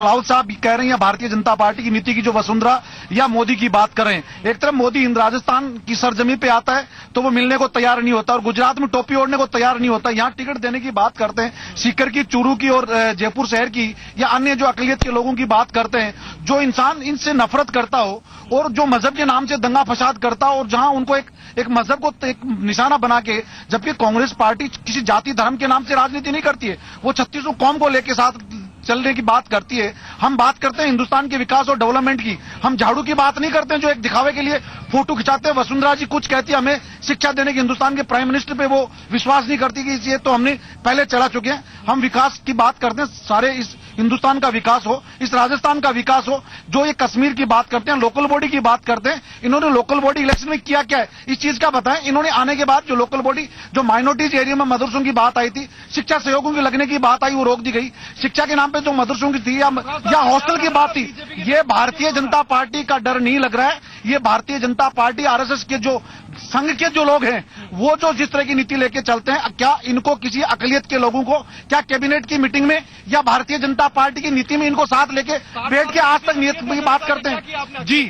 राहुल साहब कह रहे हैं भारतीय जनता पार्टी की नीति की जो वसुंधरा या मोदी की बात करें। एक तरफ मोदी राजस्थान की सरजमी पे आता है तो वो मिलने को तैयार नहीं होता और गुजरात में टोपी ओढ़ने को तैयार नहीं होता। यहाँ टिकट देने की बात करते हैं, सीकर की, चूरू की और जयपुर शहर की या अन्य जो अकलियत के लोगों की बात करते हैं। जो इंसान इनसे नफरत करता हो और जो मजहब के नाम से दंगा फसाद करता हो और जहां उनको एक मजहब को एक निशाना बना के, जबकि कांग्रेस पार्टी किसी जाति धर्म के नाम से राजनीति नहीं करती है, वो 36 कौम को लेके साथ चलने की बात करती है। हम बात करते हैं हिंदुस्तान के विकास और डेवलपमेंट की। हम झाड़ू की बात नहीं करते हैं जो एक दिखावे के लिए फोटो खिंचाते हैं। वसुंधरा जी कुछ कहती है हमें शिक्षा देने की, हिंदुस्तान के प्राइम मिनिस्टर पे वो विश्वास नहीं करती कि ये तो हमने पहले चला चुके हैं। हम विकास की बात करते हैं, सारे इस हिंदुस्तान का विकास हो, इस राजस्थान का विकास हो। जो ये कश्मीर की बात करते हैं, लोकल बॉडी की बात करते हैं, इन्होंने लोकल बॉडी इलेक्शन में किया क्या है इस चीज का बताएं। इन्होंने आने के बाद जो लोकल बॉडी, जो माइनॉरिटीज एरिया में मदरसों की बात आई थी, शिक्षा सहयोगों की लगने की बात आई, वो रोक दी गई। शिक्षा के नाम पे जो मदरसों की थी या हॉस्टल की बात थी, ये भारतीय जनता पार्टी का डर नहीं लग रहा है। ये भारतीय जनता पार्टी आरएसएस के जो संघ के जो लोग हैं, वो जो जिस तरह की नीति लेके चलते हैं, क्या इनको किसी अकलियत के लोगों को, क्या कैबिनेट की मीटिंग में या भारतीय जनता पार्टी की नीति में इनको साथ लेके बैठ के आज तक नीति की बात करते हैं? जी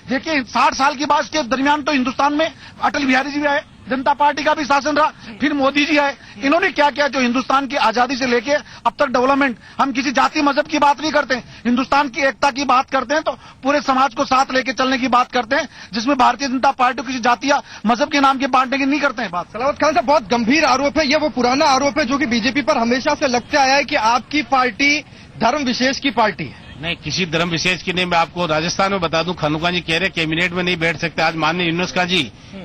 देखिए, 60 साल की बात के दरमियान तो हिंदुस्तान में अटल बिहारी जी भी आए, जनता पार्टी का भी शासन रहा, फिर मोदी जी आए। इन्होंने क्या किया जो हिंदुस्तान की आजादी से लेके अब तक डेवलपमेंट, हम किसी जाति मजहब की बात नहीं करते, हिंदुस्तान की एकता की बात करते हैं, तो पूरे समाज को साथ लेके चलने की बात करते हैं, जिसमें भारतीय जनता पार्टी किसी जाति या मजहब के नाम के बांटने की नहीं करते हैं बात। सलावत खान साहब, बहुत गंभीर आरोप है, ये वो पुराना आरोप है जो कि बीजेपी पर हमेशा से लगता आया है कि आपकी पार्टी धर्म विशेष की पार्टी है। नहीं, किसी धर्म विशेष की नहीं। मैं आपको राजस्थान में बता दूं, खनुका जी कह रहे कैबिनेट में नहीं बैठ सकते। आज माननीय यूनुस खान जी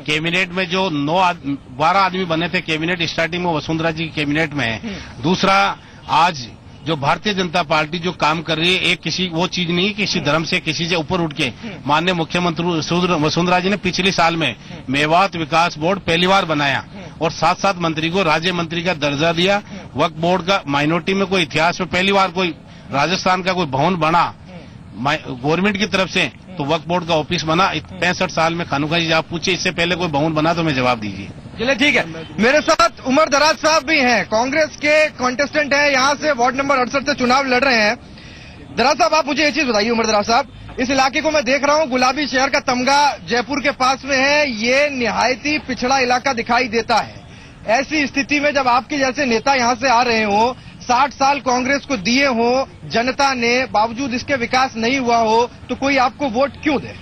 कैबिनेट में जो 12 आदमी बने थे कैबिनेट स्टार्टिंग में, वसुंधरा जी की कैबिनेट में। दूसरा, आज जो भारतीय जनता पार्टी जो काम कर रही है, एक किसी वो चीज नहीं किसी धर्म से किसी से ऊपर उठ के। माननीय मुख्यमंत्री वसुंधरा जी ने पिछले साल में मेवात विकास बोर्ड पहली बार बनाया और 7 मंत्री को राज्य मंत्री का दर्जा दिया। वक्फ बोर्ड का माइनॉरिटी में कोई इतिहास में पहली बार कोई राजस्थान का कोई भवन बना गवर्नमेंट की तरफ से, तो वक्फ बोर्ड का ऑफिस बना। 65 साल में खानुका जी आप पूछे इससे पहले कोई भवन बना तो मैं जवाब दीजिए। चलिए ठीक है, मेरे साथ उमर दराज साहब भी हैं, कांग्रेस के कॉन्टेस्टेंट हैं, यहाँ से वार्ड नंबर 68 से चुनाव लड़ रहे हैं। दराज साहब, आप मुझे ये चीज बताइए, उमर दराज साहब, इस इलाके को मैं देख रहा हूँ, गुलाबी शहर का तमगा जयपुर के पास में है, ये निहायती पिछड़ा इलाका दिखाई देता है। ऐसी स्थिति में जब आपके जैसे नेता यहाँ से आ रहे हो, 60 साल कांग्रेस को दिए हो जनता ने, बावजूद इसके विकास नहीं हुआ हो, तो कोई आपको वोट क्यों दे?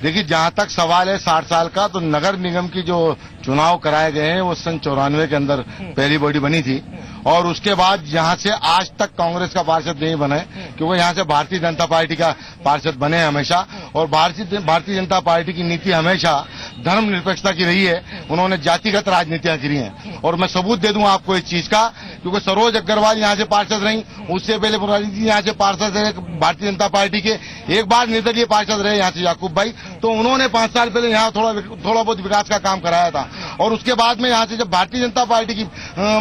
देखिए, जहां तक सवाल है 60 साल का, तो नगर निगम की जो चुनाव कराए गए हैं वो सन 94 के अंदर पहली बॉडी बनी थी और उसके बाद यहां से आज तक कांग्रेस का पार्षद नहीं बने, क्योंकि यहां से भारतीय जनता पार्टी का पार्षद बने हमेशा। और भारतीय जनता पार्टी की नीति हमेशा धर्मनिरपेक्षता की रही है, उन्होंने जातिगत राजनीतियां करी हैं। और मैं सबूत दे दूं आपको इस चीज का, क्योंकि सरोज अग्रवाल यहां से पार्षद रही, उससे पहले मुरारी जी यहां से पार्षद रहे भारतीय जनता पार्टी के, एक बार निर्दलीय पार्षद रहे यहां से याकूब भाई, तो उन्होंने 5 साल पहले यहाँ थोड़ा बहुत विकास का काम कराया था। और उसके बाद में यहाँ से जब भारतीय जनता पार्टी की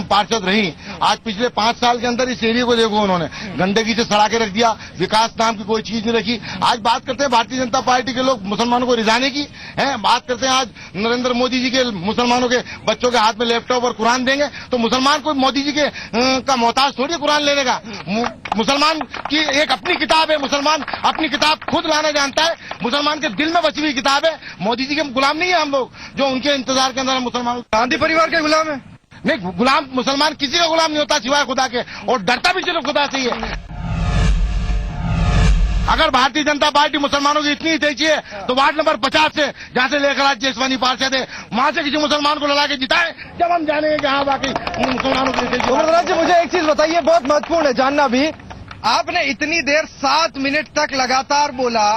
पार्षद रही, आज पिछले 5 साल के अंदर इस एरिया को देखो, उन्होंने गंदगी से सड़ा के रख दिया, विकास नाम की कोई चीज नहीं रखी। आज बात करते हैं भारतीय जनता पार्टी के लोग मुसलमानों को रिझाने की, बात करते हैं आज नरेंद्र मोदी जी के मुसलमानों के बच्चों के हाथ में लैपटॉप और कुरान देंगे, तो मुसलमान कोई मोदी जी के का मोहताज थोड़ी कुरान लेने का। मुसलमान की एक अपनी किताब है, मुसलमान अपनी किताब खुद लाना जानता है, मुसलमान के दिल में बची हुई किताब है। मोदी जी के गुलाम नहीं है हम लोग, जो उनके इंतजार के अंदर मुसलमान गांधी परिवार के गुलाम है। नहीं, गुलाम मुसलमान किसी का गुलाम नहीं होता सिवाय खुदा के, और डरता भी सिर्फ खुदा से ही है। अगर भारतीय जनता पार्टी मुसलमानों की इतनी तेजी है तो वार्ड नंबर 50 से, जहां से लेकर आज जसवानी पार्षद है, वहां से किसी मुसलमान को लड़ा के जिताए, जब हम जानेंगे कि हाँ वाकई मुसलमानों की तेजी। मुझे एक चीज बताइए, बहुत महत्वपूर्ण है जानना भी, आपने इतनी देर 7 मिनट तक लगातार बोला,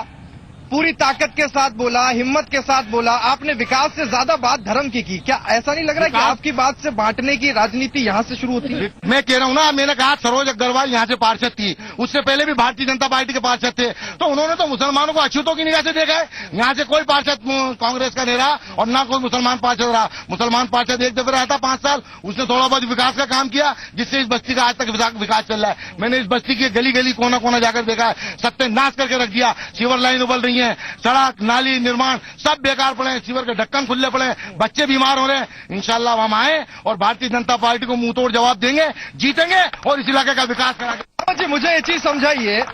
पूरी ताकत के साथ बोला, हिम्मत के साथ बोला, आपने विकास से ज्यादा बात धर्म की क्या ऐसा नहीं लग रहा है कि आपकी बात से बांटने की राजनीति यहाँ से शुरू होती है? मैं कह रहा हूँ ना, मैंने कहा सरोज अग्रवाल यहाँ से पार्षद थी, उससे पहले भी भारतीय जनता पार्टी के पार्षद थे, तो उन्होंने तो मुसलमानों को अछूतों की निगाह से देखा है। यहाँ से कोई पार्षद कांग्रेस का नहीं रहा और ना कोई मुसलमान पार्षद रहा। मुसलमान पार्षद एक दफे रहा था 5 साल, उसने थोड़ा बहुत विकास का काम किया, जिससे इस बस्ती का आज तक विकास चल रहा है। मैंने इस बस्ती की गली गली कोना कोना जाकर देखा है, सत्यानाश करके रख दिया, सीवर लाइन उबल रही है, है। सड़क नाली निर्माण सब बेकार पड़े हैं, सीवर के ढक्कन खुले पड़े हैं, बच्चे बीमार हो रहे हैं। इंशाल्लाह हम आए और भारतीय जनता पार्टी को मुंह तोड़ जवाब देंगे, जीतेंगे और इस इलाके का विकास कराएंगे। जी मुझे ये चीज समझाइए,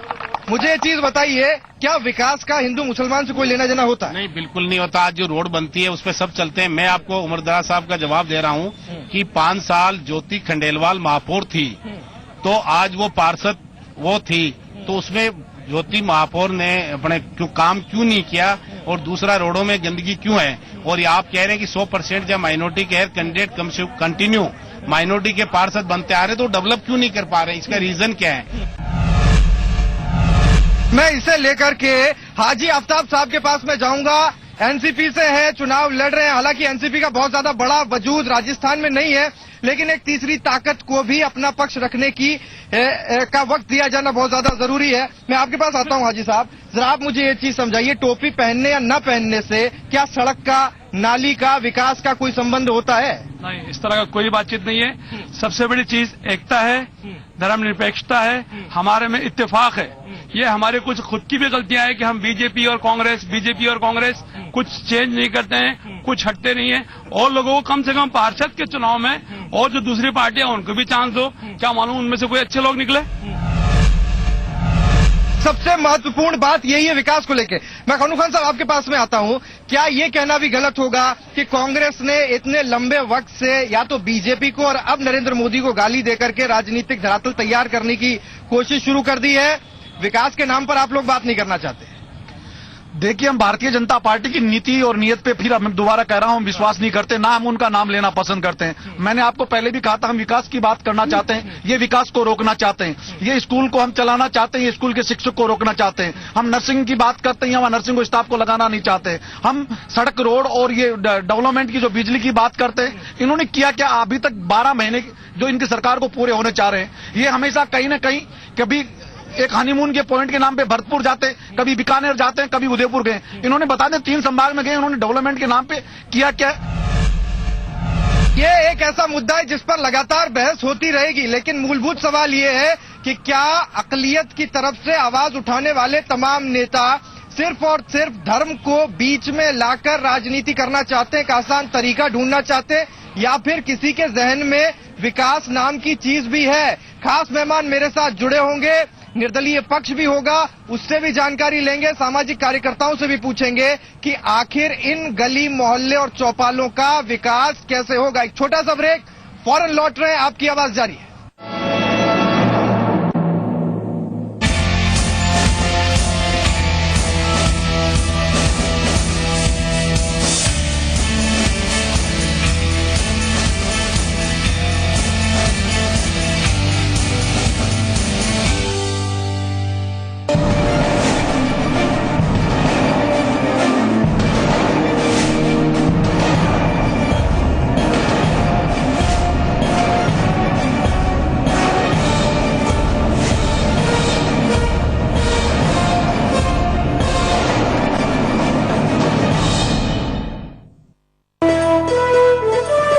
मुझे ये चीज बताइए, क्या विकास का हिंदू मुसलमान से कोई लेना देना होता है? नहीं, बिल्कुल नहीं होता। आज जो रोड बनती है उस पर सब चलते हैं। मैं आपको उमर दराज साहब का जवाब दे रहा हूँ कि 5 साल ज्योति खंडेलवाल महापौर थी, तो आज वो पार्षद वो थी, तो उसमें ज्योति महापौर ने अपने काम क्यों नहीं किया? और दूसरा, रोडों में गंदगी क्यों है? और ये आप कह रहे हैं कि 100% जब माइनॉरिटी के कैंडिडेट कंटिन्यू माइनॉरिटी के पार्षद बनते आ रहे तो डेवलप क्यों नहीं कर पा रहे? इसका रीजन क्या है? मैं इसे लेकर के हाजी आफ्ताब साहब के पास में जाऊंगा। एनसीपी से है, चुनाव लड़ रहे हैं। हालांकि एनसीपी का बहुत ज्यादा बड़ा वजूद राजस्थान में नहीं है, लेकिन एक तीसरी ताकत को भी अपना पक्ष रखने की का वक्त दिया जाना बहुत ज्यादा जरूरी है। मैं आपके पास आता हूं हाजी साहब, जरा आप मुझे ये चीज समझाइए, टोपी पहनने या न पहनने से क्या सड़क का, नाली का, विकास का कोई संबंध होता है? नहीं, इस तरह का कोई बातचीत नहीं है। सबसे बड़ी चीज एकता है, धर्मनिरपेक्षता है, हमारे में इत्तेफाक है। ये हमारे कुछ खुद की भी गलतियां हैं कि हम बीजेपी और कांग्रेस कुछ चेंज नहीं करते हैं, कुछ हटते नहीं है। और लोगों को कम से कम पार्षद के चुनाव में और जो दूसरी पार्टियां उनको भी चांस दो, क्या मालूम उनमें से कोई अच्छे लोग निकले। सबसे महत्वपूर्ण बात यही है विकास को लेके। मैं खनू खान साहब आपके पास में आता हूं, क्या ये कहना भी गलत होगा कि कांग्रेस ने इतने लंबे वक्त से या तो बीजेपी को और अब नरेंद्र मोदी को गाली देकर के राजनीतिक धरातल तैयार करने की कोशिश शुरू कर दी है? विकास के नाम पर आप लोग बात नहीं करना चाहते? देखिए, हम भारतीय जनता पार्टी की नीति और नियत पे फिर हम दोबारा कह रहा हूं, विश्वास नहीं करते, ना हम उनका नाम लेना पसंद करते हैं। मैंने आपको पहले भी कहा था, हम विकास की बात करना चाहते हैं, ये विकास को रोकना चाहते हैं, ये स्कूल को हम चलाना चाहते हैं, ये स्कूल के शिक्षक को रोकना चाहते हैं। हम नर्सिंग की बात करते हैं, हम नर्सिंग को स्टाफ को लगाना नहीं चाहते। हम सड़क, रोड और ये डेवलपमेंट की, जो बिजली की बात करते हैं, इन्होंने किया क्या? अभी तक 12 महीने जो इनकी सरकार को पूरे होने चाह रहे हैं, ये हमेशा कहीं ना कहीं कभी एक हनीमून के पॉइंट के नाम पे भरतपुर जाते, कभी बीकानेर जाते हैं, कभी उदयपुर गए। इन्होंने बता दें 3 संभाग में गए, इन्होंने डेवलपमेंट के नाम पे किया क्या? ये एक ऐसा मुद्दा है जिस पर लगातार बहस होती रहेगी, लेकिन मूलभूत सवाल ये है कि क्या अकलियत की तरफ से आवाज उठाने वाले तमाम नेता सिर्फ और सिर्फ धर्म को बीच में लाकर राजनीति करना चाहते हैं, एक आसान तरीका ढूंढना चाहते हैं, या फिर किसी के जहन में विकास नाम की चीज भी है? खास मेहमान मेरे साथ जुड़े होंगे, निर्दलीय पक्ष भी होगा, उससे भी जानकारी लेंगे, सामाजिक कार्यकर्ताओं से भी पूछेंगे कि आखिर इन गली मोहल्ले और चौपालों का विकास कैसे होगा। एक छोटा सा ब्रेक, फौरन लौट रहे हैं, आपकी आवाज जारी है।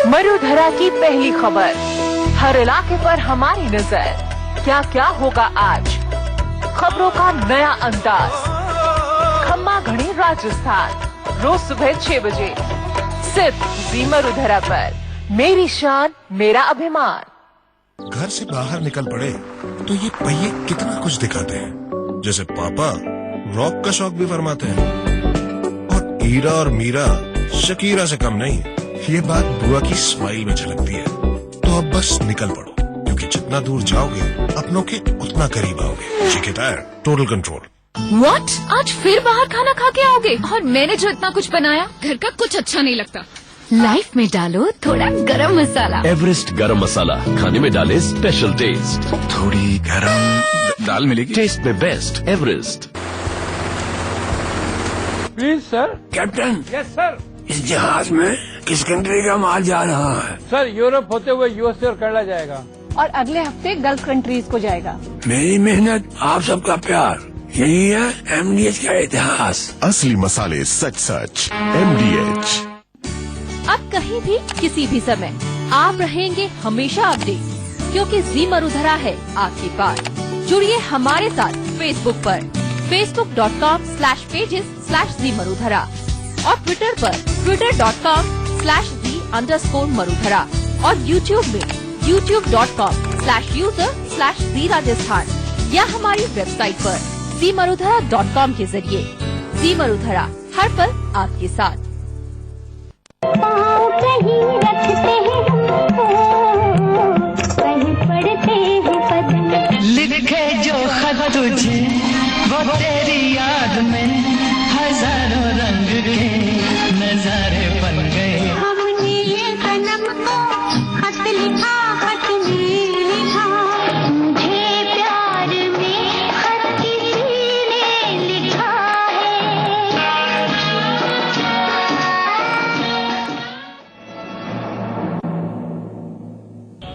मरुधरा की पहली खबर, हर इलाके पर हमारी नजर, क्या क्या होगा आज, खबरों का नया अंदाज, खम्मा घड़ी राजस्थान, रोज सुबह 6 बजे, सिर्फ जी मरुधरा पर। मेरी शान मेरा अभिमान। घर से बाहर निकल पड़े तो ये पहिए कितना कुछ दिखाते हैं, जैसे पापा रॉक का शौक भी फरमाते हैं, और ईरा और मीरा शकीरा से कम नहीं। ये बात बुआ की स्माइल में झलकती है। तो अब बस निकल पड़ो, क्योंकि जितना दूर जाओगे अपनों के उतना करीब आओगे। शिकायत टोटल कंट्रोल। What? आज फिर बाहर खाना खा के आओगे? और मैंने जो इतना कुछ बनाया, घर का कुछ अच्छा नहीं लगता। लाइफ में डालो थोड़ा गरम मसाला। एवरेस्ट गरम मसाला, खाने में डाले स्पेशल टेस्ट। थोड़ी गरम दाल मिलेगी, टेस्ट में best Everest. Please sir. Captain. Yes sir. इस जहाज में किस कंट्री का माल जा रहा है? सर, यूरोप होते हुए यूएसए और कनाडा जाएगा, और अगले हफ्ते गल्फ कंट्रीज को जाएगा। मेरी मेहनत, आप सबका प्यार, यही है MDH का इतिहास। असली मसाले, सच सच MDH। अब कहीं भी किसी भी समय आप रहेंगे हमेशा अपडेट, क्योंकि जी मरुधरा है आपकी बात। जुड़िए हमारे साथ फेसबुक पर, facebook.com/pages twitter.com/the Marudhara और ट्विटर पर twitter.com/the_Marudhara और यूट्यूब में youtube.com/user/the Rajasthan या हमारी वेबसाइट पर themarudhara.com के जरिए। the Marudhara, हर पल आपके साथ। कहीं रखते हैं हमको, कहीं पढ़ते हैं पदम, लिखे जो खत तुझे वो तेरी याद में हजारों रंग के नजारे बन गए। हमने ये सनम को खत लिखा, खत में लिखा, मुझे प्यार में खत किसी ने लिखा है।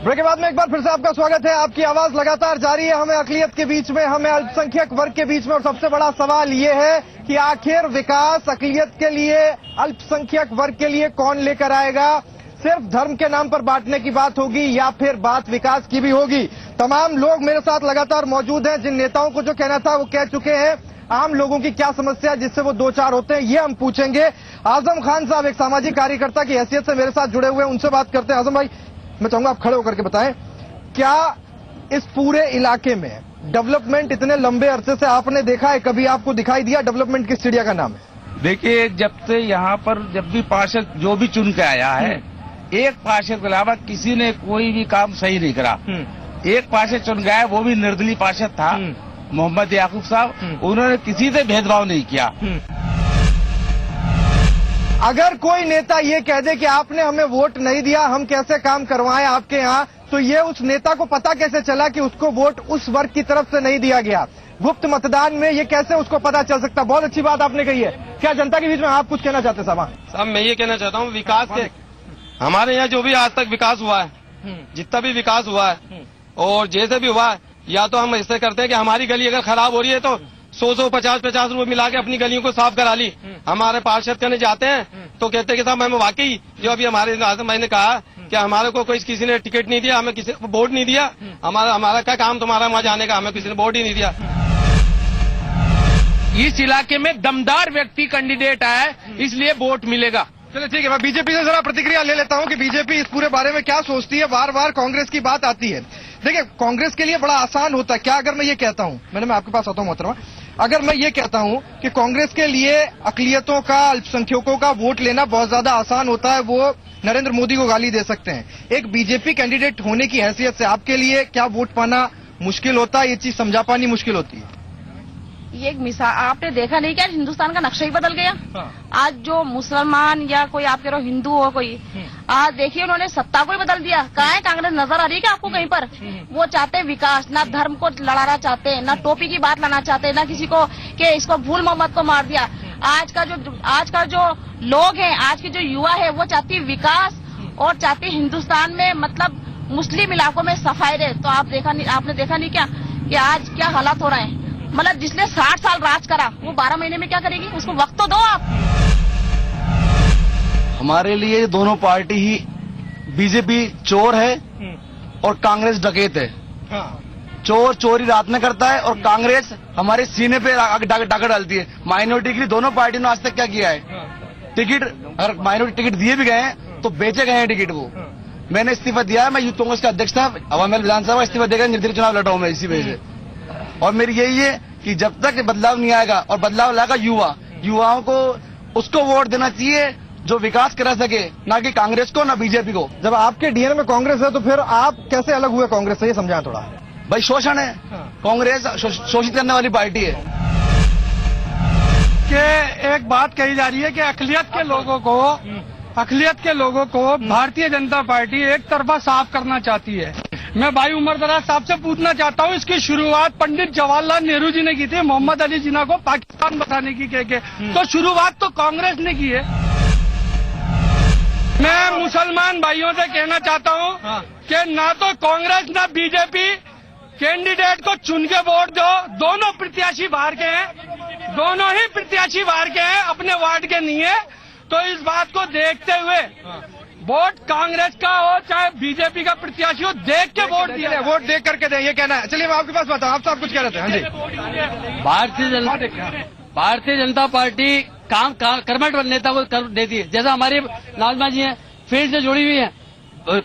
ब्रेक के बाद में एक बार फिर से आपका स्वागत है। आपकी आवाज लगातार जारी है। हमें अकलियत के बीच में, हमें अल्पसंख्यक वर्ग के बीच में, और सबसे बड़ा सवाल ये है कि आखिर विकास अकलियत के लिए, अल्पसंख्यक वर्ग के लिए कौन लेकर आएगा? सिर्फ धर्म के नाम पर बांटने की बात होगी या फिर बात विकास की भी होगी? तमाम लोग मेरे साथ लगातार मौजूद हैं। जिन नेताओं को जो कहना था वो कह चुके हैं। आम लोगों की क्या समस्या है जिससे वो दो चार होते हैं, ये हम पूछेंगे। आजम खान साहब एक सामाजिक कार्यकर्ता की हैसियत से मेरे साथ जुड़े हुए हैं, उनसे बात करते हैं। आजम भाई, मैं चाहूंगा आप खड़े होकर के बताएं, क्या इस पूरे इलाके में डेवलपमेंट इतने लंबे अरसे से आपने देखा है? कभी आपको दिखाई दिया डेवलपमेंट किस चिड़िया का नाम है? देखिए, जब से यहाँ पर जब भी पार्षद जो भी चुन के आया है, एक पार्षद के अलावा किसी ने कोई भी काम सही नहीं करा। एक पार्षद चुन गया है, वो भी निर्दलीय पार्षद था, मोहम्मद याकूब साहब। उन्होंने किसी से भेदभाव नहीं किया। अगर कोई नेता ये कह दे कि आपने हमें वोट नहीं दिया, हम कैसे काम करवाएं आपके यहाँ, तो ये उस नेता को पता कैसे चला कि उसको वोट उस वर्ग की तरफ से नहीं दिया गया? गुप्त मतदान में ये कैसे उसको पता चल सकता? बहुत अच्छी बात आपने कही है। क्या जनता के बीच में आप कुछ कहना चाहते साहब? साहब, मैं ये कहना चाहता हूँ, विकास के हमारे यहाँ जो भी आज तक विकास हुआ है, जितना भी विकास हुआ है और जैसे भी हुआ है, या तो हम ऐसे करते हैं कि हमारी गली अगर खराब हो रही है तो 100-50 रुपए मिला के अपनी गलियों को साफ करा ली। हमारे पार्षद करने जाते हैं तो कहते हैं कि साहब हमें वाकई जो अभी हमारे मैंने कहा कि हमारे को कोई किसी ने टिकट नहीं दिया, हमें किसी को वोट नहीं दिया, हमारा क्या काम तुम्हारा वहाँ जाने का, हमें किसी ने वोट ही नहीं दिया। इस इलाके में दमदार व्यक्ति कैंडिडेट आए, इसलिए वोट मिलेगा। चलिए ठीक है, मैं बीजेपी से जरा प्रतिक्रिया ले लेता हूं कि बीजेपी इस पूरे बारे में क्या सोचती है। बार बार कांग्रेस की बात आती है। देखिए, कांग्रेस के लिए बड़ा आसान होता है क्या अगर मैं ये कहता हूं, मैं आपके पास आता हूं मोहतरमा, अगर मैं ये कहता हूं कि कांग्रेस के लिए अकलियतों का, अल्पसंख्यकों का वोट लेना बहुत ज्यादा आसान होता है, वो नरेंद्र मोदी को गाली दे सकते हैं। एक बीजेपी कैंडिडेट होने की हैसियत से आपके लिए क्या वोट पाना मुश्किल होता है? ये चीज समझा पानी मुश्किल होती है? ये एक मिसाल आपने देखा नहीं क्या, हिंदुस्तान का नक्शा ही बदल गया। आज जो मुसलमान या कोई आप कह रहे हो हिंदू हो कोई, आज देखिए उन्होंने सत्ता को ही बदल दिया। कहाँ है कांग्रेस? नजर आ रही है क्या आपको कहीं पर? वो चाहते हैं विकास, ना धर्म को लड़ाना चाहते हैं, ना टोपी की बात लाना चाहते हैं, ना किसी को कि इसको भूल मोहम्मद को मार दिया। आज का जो लोग हैं, आज की जो युवा है, वो चाहती है विकास और चाहती हिंदुस्तान में मतलब मुस्लिम इलाकों में सफाई रहे। तो आपने देखा नहीं क्या कि आज क्या हालात हो रहे हैं? मतलब जिसने 60 साल राज करा वो 12 महीने में क्या करेगी? उसको वक्त तो दो आप। हमारे लिए दोनों पार्टी ही, बीजेपी चोर है और कांग्रेस डकैत है। चोर चोरी रात में करता है और कांग्रेस हमारे सीने पे डाका डालती है। माइनॉरिटी के लिए दोनों पार्टियों ने आज तक क्या किया है? टिकट, अगर माइनॉरिटी टिकट दिए भी गए हैं तो बेचे गए हैं टिकट। वो मैंने इस्तीफा दिया है, मैं यूथ कांग्रेस का अध्यक्ष था, अवामी विधानसभा इस्तीफा देकर निर्दलीय चुनाव लड़ा हूं मैं इसी वजह से। और मेरी यही है कि जब तक बदलाव नहीं आएगा, और बदलाव लाएगा युवाओं को उसको वोट देना चाहिए जो विकास करा सके, ना कि कांग्रेस को ना बीजेपी को। जब आपके डीएनए में कांग्रेस है तो फिर आप कैसे अलग हुए कांग्रेस से, ये समझाएं थोड़ा। भाई शोषण है, कांग्रेस शोषित करने वाली पार्टी है। कि एक बात कही जा रही है कि अकलियत के लोगों को भारतीय जनता पार्टी एक तरफा साफ करना चाहती है। मैं भाई उमर दराज साहब से पूछना चाहता हूँ, इसकी शुरुआत पंडित जवाहरलाल नेहरू जी ने की थी, मोहम्मद अली जिन्ना को पाकिस्तान बताने की कह के, तो शुरुआत तो कांग्रेस ने की है। मैं मुसलमान भाइयों से कहना चाहता हूँ कि ना तो कांग्रेस ना बीजेपी कैंडिडेट को चुन के वोट दो। दोनों प्रत्याशी बाहर के हैं, दोनों ही प्रत्याशी बाहर के हैं, अपने वार्ड के नहीं है। तो इस बात को देखते हुए वोट कांग्रेस का हो चाहे बीजेपी का प्रत्याशी हो, देख के वोट दिया, वोट देख करके दें, ये कहना है। चलिए मैं आपके पास बताऊं, आप साहब कुछ कह रहे थे। हाँ जी, भारतीय जनता पार्टी काम कर्मठ नेता को कर देती है। जैसा हमारे नाजमा जी हैं, फील्ड से जुड़ी हुई हैं।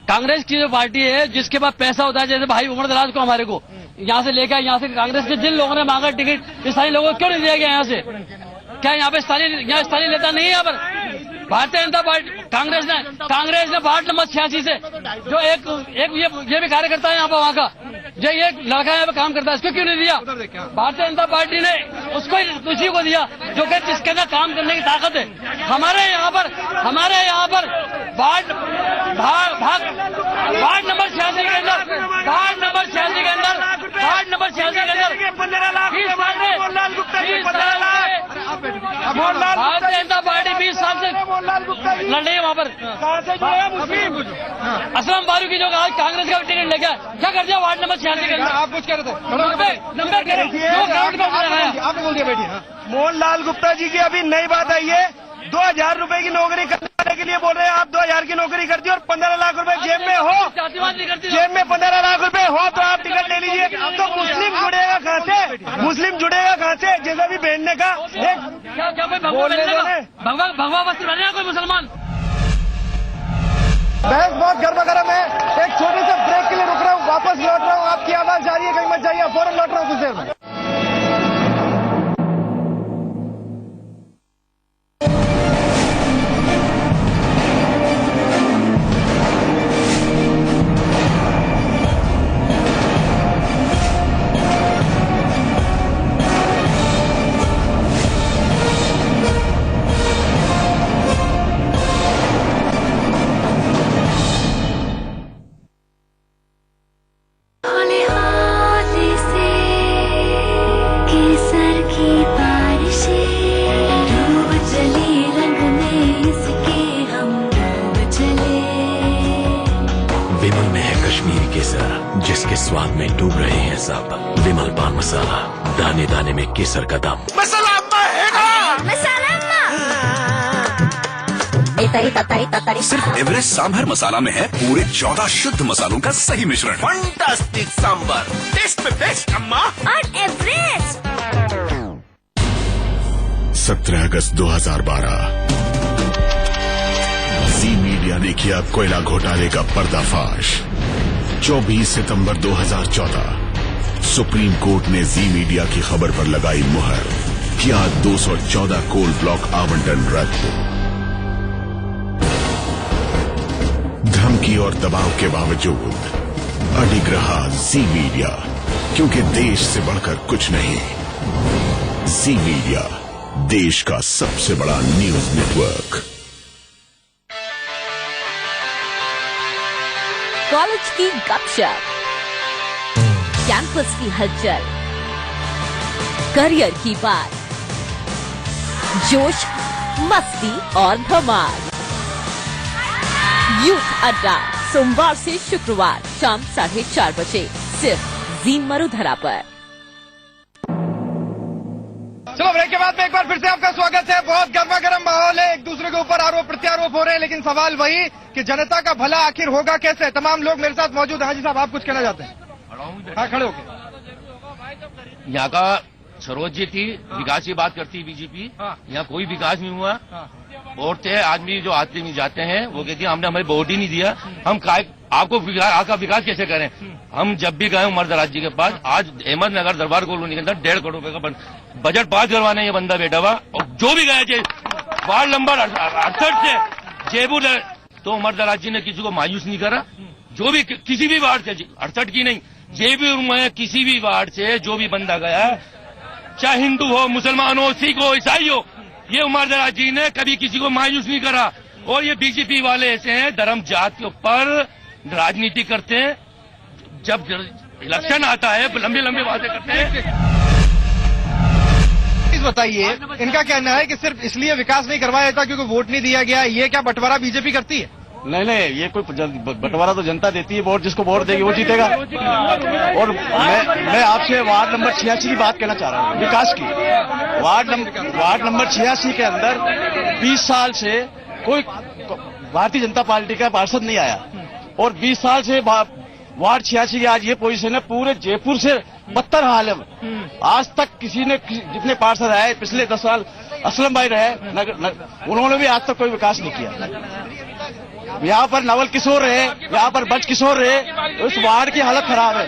कांग्रेस की जो पार्टी है जिसके पास पैसा होता है, जैसे भाई उमर दराज को हमारे को यहाँ से लेकर, यहाँ से कांग्रेस के जिन लोगों ने मांगा टिकट, स्थानीय लोगों को क्यों नहीं दिया गया यहाँ से? क्या यहाँ पे स्थानीय नेता नहीं है? यहाँ पर भारतीय जनता पार्टी कांग्रेस ने वार्ड नंबर 86 से जो एक ये भी कार्यकर्ता है यहाँ पर, वहाँ का जो ये लड़का यहाँ पे काम करता है, इसको क्यों नहीं दिया? भारतीय जनता पार्टी ने उसको उसी को दिया जो कि जिसके अंदर काम करने की ताकत है। हमारे यहाँ पर वार्ड नंबर 86 के अंदर भारतीय जनता पार्टी 20 साल से लड़ रही है। वहाँ पर असलम फारूकी जो आज कांग्रेस का टिकट लेके क्या कर दिया वार्ड नंबर 86 के अंदर? आप कुछ कह रहे थे? आपने बोल दिया बैठिए। मोहनलाल गुप्ता जी की अभी नई बात आई है, 2000 रुपए की नौकरी करने के लिए बोल रहे हैं। आप 2000 की नौकरी करती हो और 15 लाख रुपए जेब में हो, जेब में 15 लाख रुपए हो तो आप टिकट ले लीजिए। तो मुस्लिम जुड़ेगा कहाँ से? जैसा भी पहनने का भगवा वस्त्र पहने कोई मुसलमान? बहस बहुत गर्मा गर्म है। एक छोटे से ब्रेक के लिए रुक रहा हूँ, वापस लौट रहा हूँ। आपकी आवाज जा रही है, कहीं मत जाइए, फौरन लौट रहा हूँ कुछ देर में। विमल में है कश्मीरी केसर, जिसके स्वाद में डूब रहे हैं सब। विमल पान मसाला, दाने दाने में केसर का दम। मसाला अम्मा सिर्फ एवरेस्ट सांभर मसाला में है पूरे 14 शुद्ध मसालों का सही मिश्रण। फंटास्टिक सांभर, टेस्ट में बेस्ट अम्मा। और एवरेस्ट 17 अगस्त 2012 जी मीडिया ने किया कोयला घोटाले का पर्दाफाश। 24 सितंबर 2014 सुप्रीम कोर्ट ने जी मीडिया की खबर पर लगाई मुहर, किया 214 कोल ब्लॉक आवंटन रद्द। धमकी और दबाव के बावजूद अडिग रहा जी मीडिया, क्योंकि देश से बढ़कर कुछ नहीं। जी मीडिया, देश का सबसे बड़ा न्यूज नेटवर्क। कॉलेज की गपशप, कैंपस की हलचल, करियर की बात, जोश, मस्ती और धमाल। यूथ अड्डा, सोमवार से शुक्रवार शाम 4:30 बजे, सिर्फ जी मरुधरा पर। चलो ब्रेक के बाद में एक बार फिर से आपका स्वागत है। बहुत गर्मा गर्म माहौल है, एक दूसरे के ऊपर आरोप प्रत्यारोप हो रहे हैं, लेकिन सवाल वही कि जनता का भला आखिर होगा कैसे। तमाम लोग मेरे साथ मौजूद हैं। हाजी साहब, आप कुछ कहना चाहते हैं? हाँ, खड़े होके। यहाँ का सरोज जी थी, विकास की बात करती बीजेपी। यहाँ कोई विकास नहीं हुआ। औरतें आदमी जो आदमी जाते हैं वो कहती है हमने हमें वोट ही नहीं दिया, हम आपका विकास कैसे करें। हम जब भी गए उमर दराज जी के पास, आज अहमदनगर दरबार कॉलोनी के अंदर 1.5 करोड़ रुपए का बजट पास करवाने ये बंदा बैठा हुआ, और जो भी गए वार्ड नंबर 68 से जेबू, तो उमर दराज जी ने किसी को मायूस नहीं करा। जो भी किसी भी वार्ड से, 68 की नहीं, जेबू में किसी भी वार्ड से जो भी बंदा गया, चाहे हिंदू हो, मुसलमान हो, सिख हो, ईसाई हो, ये उमर दराज जी ने कभी किसी को मायूस नहीं करा। और ये बीजेपी वाले ऐसे हैं, धर्म जात के ऊपर राजनीति करते हैं। जब इलेक्शन आता है लंबे लंबे वादे करते हैं। बताइए, इनका कहना है कि सिर्फ इसलिए विकास नहीं करवाया जाता क्योंकि वोट नहीं दिया गया। ये क्या बंटवारा बीजेपी करती है? नहीं, ये कोई बंटवारा तो जनता देती है। वोट जिसको वोट देगी वो जीतेगा। और मैं आपसे वार्ड नंबर 86 की बात कहना चाह रहा हूँ, विकास की। वार्ड नंबर 86 के अंदर 20 साल से कोई भारतीय जनता पार्टी का पार्षद नहीं आया, और 20 साल से वार्ड 86 की आज ये पोजीशन है, पूरे जयपुर से बदतर हाल है। आज तक किसी ने जितने पार्षद आए पिछले 10 साल, असलम भाई रहे, उन्होंने भी आज तक कोई विकास नहीं किया। यहाँ पर नवल किशोर रहे, यहाँ पर बच किशोर रहे, उस वार्ड की हालत खराब है।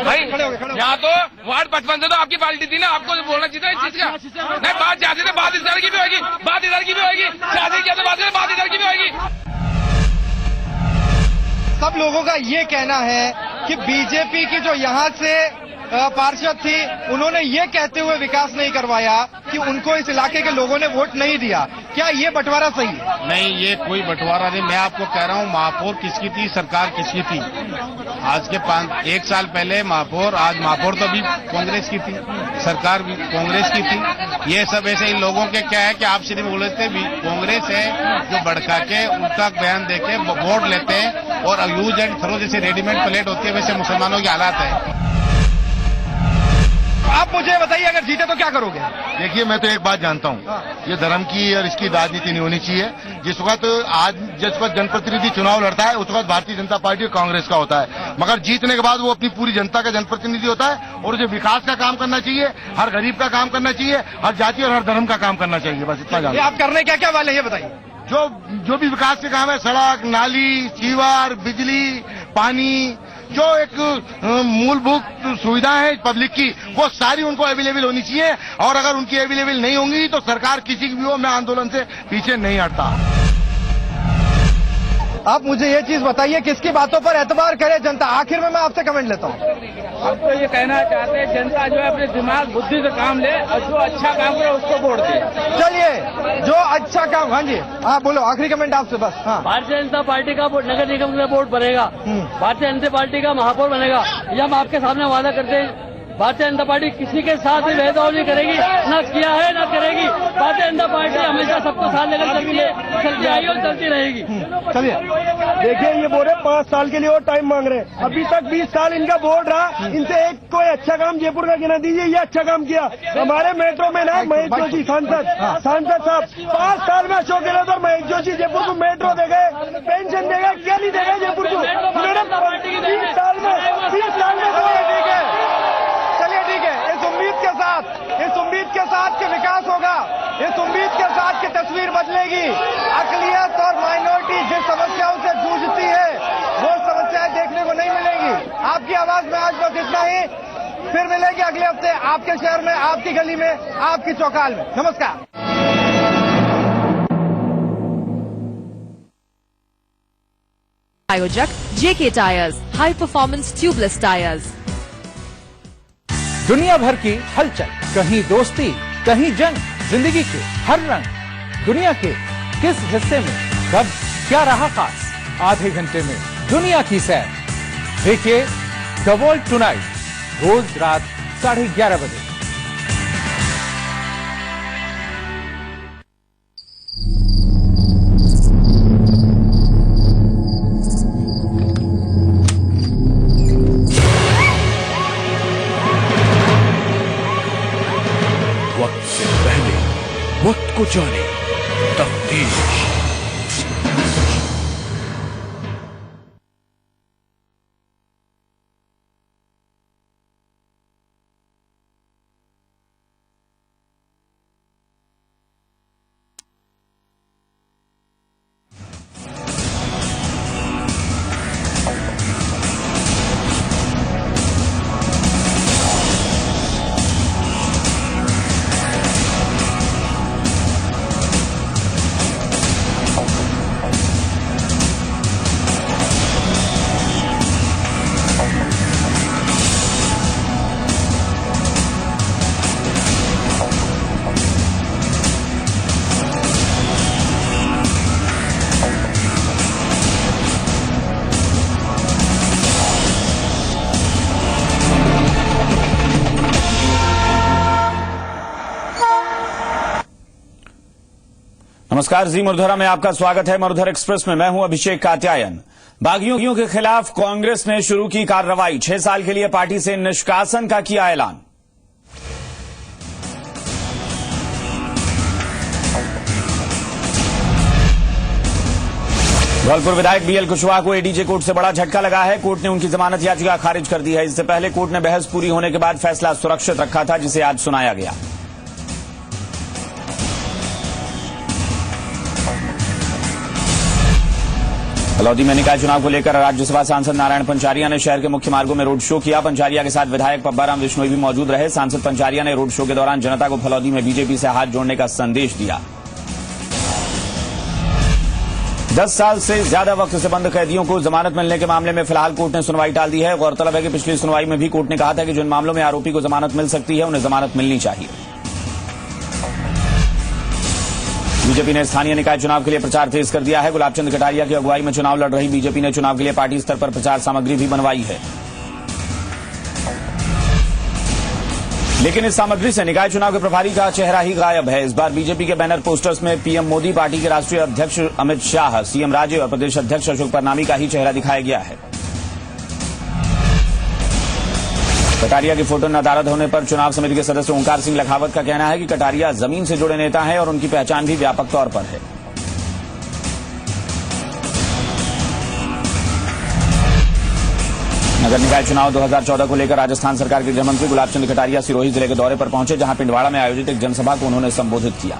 भाई यहाँ तो वार्ड 55 से तो आपकी पार्टी थी ना, आपको बोलना चाहिए इस चीज का। नहीं, बात जाती है, बात इधर की भी होगी, बात इधर की भी होगी, शादी किया तो बात इधर की भी होगी। सब लोगों का ये कहना है कि बीजेपी की जो यहाँ से पार्षद थी, उन्होंने ये कहते हुए विकास नहीं करवाया कि उनको इस इलाके के लोगों ने वोट नहीं दिया। क्या ये बंटवारा सही है? नहीं, ये कोई बंटवारा नहीं। मैं आपको कह रहा हूँ, महापौर किसकी थी, सरकार किसकी थी। आज के 1 साल पहले महापौर, आज महापौर तो भी कांग्रेस की थी, सरकार भी कांग्रेस की थी। ये सब ऐसे इन लोगों के क्या है कि आप सिर्फ बोलते कांग्रेस है जो भड़का के उनका बयान देके वोट लेते हैं और यूज एंड थ्रो जैसे रेडीमेड प्लेट होती है, वैसे मुसलमानों के हालात है। आप मुझे बताइए, अगर जीते तो क्या करोगे? देखिए, मैं तो एक बात जानता हूँ, ये धर्म की और इसकी राजनीति नहीं होनी चाहिए। जिस वक्त जिस वक्त जनप्रतिनिधि चुनाव लड़ता है, उस वक्त भारतीय जनता पार्टी और कांग्रेस का होता है, मगर जीतने के बाद वो अपनी पूरी जनता का जनप्रतिनिधि होता है और उसे विकास का काम करना चाहिए, हर गरीब का काम करना चाहिए, हर जाति और हर धर्म का काम करना चाहिए। बस इतना जानते हैं। आप करने क्या क्या वाले ये बताइए। जो भी विकास के काम है, सड़क, नाली, सीवर, बिजली, पानी, जो एक मूलभूत सुविधाएं हैं पब्लिक की, वो सारी उनको अवेलेबल होनी चाहिए। और अगर उनकी अवेलेबल नहीं होंगी तो सरकार किसी की भी हो, मैं आंदोलन से पीछे नहीं हटता। आप मुझे ये चीज बताइए, किसकी बातों पर एतबार करे जनता? आखिर में मैं आपसे कमेंट लेता हूँ। हम तो ये कहना चाहते हैं, जनता जो है अपने दिमाग बुद्धि से काम ले और जो अच्छा काम करे उसको वोट दे। चलिए, जो अच्छा काम। हाँ जी, हाँ बोलो, आखिरी कमेंट आपसे बस। हाँ, भारतीय जनता पार्टी का नगर निगम का वोट बनेगा, भारतीय जनता पार्टी का महापौर बनेगा। ये हम आपके सामने वादा करते हैं। भारतीय जनता पार्टी किसी के साथ भी भेदभाव नहीं करेगी, न किया है न करेगी। भारतीय जनता पार्टी हमेशा सबको साथ लेकर चलती आई और चलती रहेगी। चलिए, देखिए, ये बोल रहे 5 साल के लिए और टाइम मांग रहे हैं। अभी तक 20 साल इनका बोर्ड रहा, इनसे एक कोई अच्छा काम जयपुर का गिना दीजिए, ये अच्छा काम किया। हमारे मेट्रो में ना महेश जोशी सांसद साहब 5 साल में अशोक गहलोत और महेश जोशी जयपुर को मेट्रो दे गए, पेंशन देगा, क्या नहीं देगा जयपुर को? 20 साल में ठीक है। चलिए ठीक है, इस उम्मीद के साथ कि विकास होगा, इस उम्मीद के साथ कि तस्वीर बदलेगी। अकलियत और माइनॉरिटी जिस समस्याओं से जूझती है, वो समस्याएं देखने को नहीं मिलेंगी। आपकी आवाज में आज बस इतना ही, फिर मिलेंगे अगले हफ्ते आपके शहर में, आपकी गली में, आपकी चौकाल में। नमस्कार। आयोजक JK tyres, high performance tubeless tyres. दुनिया भर की हलचल, कहीं दोस्ती, कहीं जंग, जिंदगी के हर रंग। दुनिया के किस हिस्से में कब क्या रहा खास, आधे घंटे में दुनिया की सैर। देखिए द वर्ल्ड टुनाइट, रोज रात 11:30 बजे। वक्त से पहले वक्त को जाने, तफ्तीश। नमस्कार, जी मुरधरा में आपका स्वागत है। मुरधर एक्सप्रेस में मैं हूं अभिषेक कात्यायन। बागियों के खिलाफ कांग्रेस ने शुरू की कार्रवाई, 6 साल के लिए पार्टी से निष्कासन का किया ऐलान। धौलपुर विधायक बीएल कुशवाहा को एडीजे कोर्ट से बड़ा झटका लगा है। कोर्ट ने उनकी जमानत याचिका खारिज कर दी है। इससे पहले कोर्ट ने बहस पूरी होने के बाद फैसला सुरक्षित रखा था, जिसे आज सुनाया गया। फलौदी में निकाय चुनाव को लेकर राज्यसभा सांसद नारायण पंचारिया ने शहर के मुख्य मार्गों में रोड शो किया। पंचारिया के साथ विधायक पब्बाराम बिश्नोई भी मौजूद रहे। सांसद पंचारिया ने रोड शो के दौरान जनता को फलौदी में बीजेपी से हाथ जोड़ने का संदेश दिया। 10 साल से ज्यादा वक्त से बंद कैदियों को जमानत मिलने के मामले में फिलहाल कोर्ट ने सुनवाई टाल दी है। गौरतलब है कि पिछली सुनवाई में भी कोर्ट ने कहा था कि जिन मामलों में आरोपी को जमानत मिल सकती है, उन्हें जमानत मिलनी चाहिए। बीजेपी ने स्थानीय निकाय चुनाव के लिए प्रचार तेज कर दिया है। गुलाबचंद कटारिया की अगुवाई में चुनाव लड़ रही बीजेपी ने चुनाव के लिए पार्टी स्तर पर प्रचार सामग्री भी बनवाई है। लेकिन इस सामग्री से निकाय चुनाव के प्रभारी का चेहरा ही गायब है। इस बार बीजेपी के बैनर पोस्टर्स में पीएम मोदी, पार्टी के राष्ट्रीय अध्यक्ष अमित शाह, सीएम राजे और प्रदेश अध्यक्ष अशोक परनामी का ही चेहरा दिखाया गया है। कटारिया की फोटो नदारद होने पर चुनाव समिति के सदस्य ओंकार सिंह लखावत का कहना है कि कटारिया जमीन से जुड़े नेता हैं और उनकी पहचान भी व्यापक तौर पर है। नगर निकाय चुनाव 2014 को लेकर राजस्थान सरकार के गृह मंत्री गुलाबचंद कटारिया सिरोही जिले के दौरे पर पहुंचे, जहां पिंडवाड़ा में आयोजित एक जनसभा को उन्होंने संबोधित किया।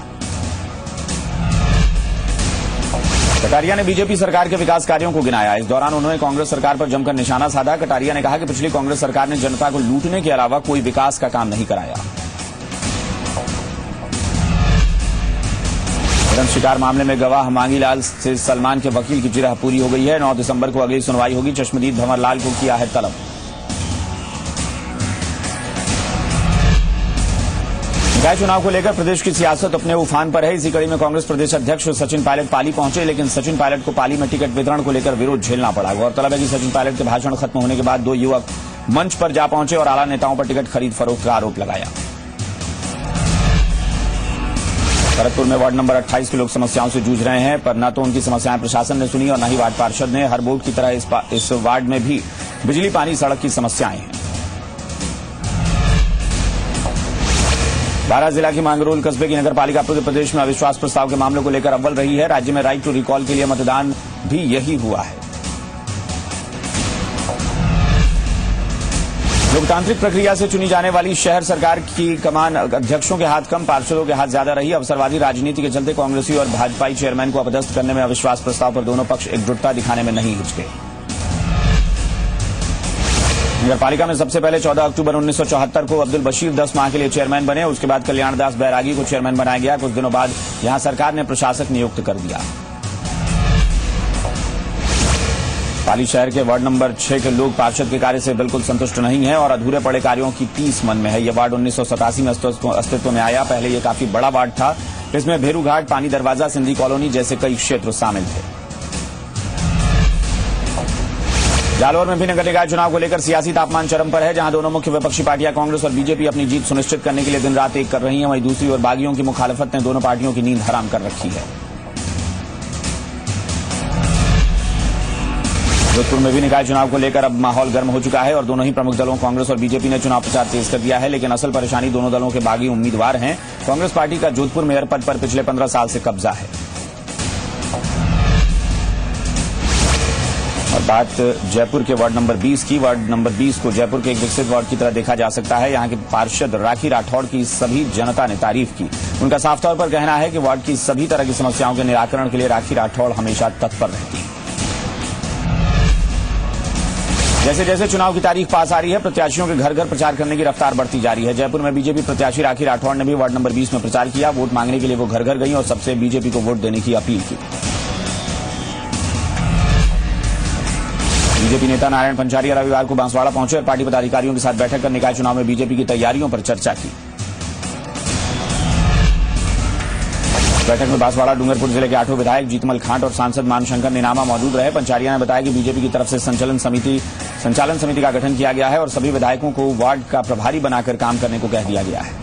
कटारिया ने बीजेपी सरकार के विकास कार्यों को गिनाया। इस दौरान उन्होंने कांग्रेस सरकार पर जमकर निशाना साधा। कटारिया ने कहा कि पिछली कांग्रेस सरकार ने जनता को लूटने के अलावा कोई विकास का काम नहीं कराया। धर्म शिकार मामले में गवाह मांगीलाल से सलमान के वकील की जिरह पूरी हो गई है। 9 दिसंबर को अगली सुनवाई होगी। चश्मदीद भंवरलाल को किया है तलब। निकाय चुनाव को लेकर प्रदेश की सियासत अपने उफान पर है। इसी कड़ी में कांग्रेस प्रदेश अध्यक्ष सचिन पायलट पाली पहुंचे, लेकिन सचिन पायलट को पाली में टिकट वितरण को लेकर विरोध झेलना पड़ा। गौरतलब है कि सचिन पायलट के भाषण खत्म होने के बाद 2 युवक मंच पर जा पहुंचे और आला नेताओं पर टिकट खरीद फरोख्त का आरोप लगाया। भरतपुर में वार्ड नंबर 28 के लोग समस्याओं से जूझ रहे हैं, पर न तो उनकी समस्याएं प्रशासन ने सुनी और न ही वार्ड पार्षद ने। हर बोर्ड की तरह इस वार्ड में भी बिजली, पानी, सड़क की समस्याएं हैं। बारां जिला की मांगरोल कस्बे की नगरपालिका प्रदेश में अविश्वास प्रस्ताव के मामलों को लेकर अव्वल रही है। राज्य में राइट टू रिकॉल के लिए मतदान भी यही हुआ है। लोकतांत्रिक प्रक्रिया से चुनी जाने वाली शहर सरकार की कमान अध्यक्षों के हाथ कम, पार्षदों के हाथ ज्यादा रही। अवसरवादी राजनीति के चलते कांग्रेसी और भाजपाई चेयरमैन को अपदस्थ करने में अविश्वास प्रस्ताव पर दोनों पक्ष एकजुटता दिखाने में नहीं हिचके। नगरपालिका में सबसे पहले 14 अक्टूबर 1974 को अब्दुल बशीर 10 माह के लिए चेयरमैन बने। उसके बाद कल्याण दास बैरागी को चेयरमैन बनाया गया। कुछ दिनों बाद यहां सरकार ने प्रशासक नियुक्त कर दिया। पाली शहर के वार्ड नंबर 6 के लोग पार्षद के कार्य से बिल्कुल संतुष्ट नहीं है और अधूरे पड़े कार्यों की टीस मन में है। यह वार्ड 1987 में अस्तित्व में आया। पहले यह काफी बड़ा वार्ड था। इसमें भेरू घाट, पानी दरवाजा, सिंधी कॉलोनी जैसे कई क्षेत्र शामिल थे। जालौर में भी नगर निकाय चुनाव को लेकर सियासी तापमान चरम पर है, जहां दोनों मुख्य विपक्षी पार्टियां कांग्रेस और बीजेपी अपनी जीत सुनिश्चित करने के लिए दिन रात एक कर रही हैं। वहीं दूसरी ओर बागियों की मुखालफत ने दोनों पार्टियों की नींद हराम कर रखी है। जोधपुर में भी निकाय चुनाव को लेकर अब माहौल गर्म हो चुका है और दोनों ही प्रमुख दलों कांग्रेस और बीजेपी ने चुनाव प्रचार तेज कर दिया है। लेकिन असल परेशानी दोनों दलों के बागी उम्मीदवार हैं। कांग्रेस पार्टी का जोधपुर मेयर पद पर पिछले 15 साल से कब्जा है। और बात जयपुर के वार्ड नंबर 20 की। वार्ड नंबर 20 को जयपुर के एक विकसित वार्ड की तरह देखा जा सकता है। यहाँ के पार्षद राखी राठौड़ की सभी जनता ने तारीफ की। उनका साफ तौर पर कहना है कि वार्ड की सभी तरह की समस्याओं के निराकरण के लिए राखी राठौड़ हमेशा तत्पर रहती है। जैसे जैसे चुनाव की तारीख पास आ रही है, प्रत्याशियों के घर घर प्रचार करने की रफ्तार बढ़ती जा रही है। जयपुर में बीजेपी प्रत्याशी राखी राठौड़ ने भी वार्ड नंबर 20 में प्रचार किया। वोट मांगने के लिए वो घर घर गई और सबसे बीजेपी को वोट देने की अपील की। बीजेपी नेता नारायण पंचारिया रविवार को बांसवाड़ा पहुंचे और पार्टी पदाधिकारियों के साथ बैठक कर निकाय चुनाव में बीजेपी की तैयारियों पर चर्चा की। बैठक में बांसवाड़ा डूंगरपुर जिले के 8 विधायक जीतमल खांट और सांसद मानशंकर निनामा मौजूद रहे। पंचारिया ने बताया कि बीजेपी की तरफ से संचालन समिति का गठन किया गया है और सभी विधायकों को वार्ड का प्रभारी बनाकर काम करने को कह दिया गया है।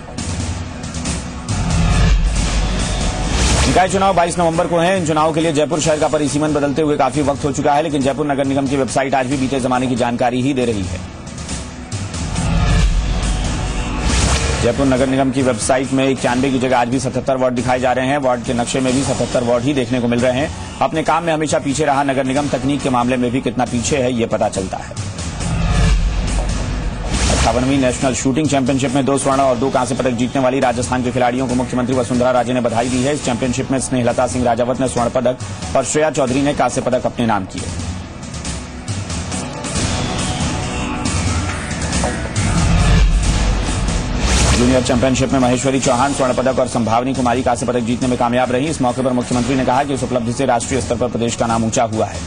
निकाय चुनाव 22 नवंबर को है। इन चुनावों के लिए जयपुर शहर का परिसीमन बदलते हुए काफी वक्त हो चुका है, लेकिन जयपुर नगर निगम की वेबसाइट आज भी बीते जमाने की जानकारी ही दे रही है। जयपुर नगर निगम की वेबसाइट में 91 की जगह आज भी 77 वार्ड दिखाए जा रहे हैं। वार्ड के नक्शे में भी 77 वार्ड ही देखने को मिल रहे हैं। अपने काम में हमेशा पीछे रहा नगर निगम तकनीक के मामले में भी कितना पीछे है ये पता चलता है। 58वीं नेशनल शूटिंग चैंपियनशिप में 2 स्वर्ण और 2 कांस्य पदक जीतने वाली राजस्थान के खिलाड़ियों को मुख्यमंत्री वसुंधरा राजे ने बधाई दी है। इस चैंपियनशिप में स्नेहलता सिंह राजावत ने स्वर्ण पदक और श्रेया चौधरी ने कांस्य पदक अपने नाम किए। जूनियर चैंपियनशिप में महेश्वरी चौहान स्वर्ण पदक और संभावनी कुमारी कांस्य पदक जीतने में कामयाब रही। इस मौके पर मुख्यमंत्री ने कहा कि इस उपलब्धि से राष्ट्रीय स्तर पर प्रदेश का नाम ऊंचा हुआ है।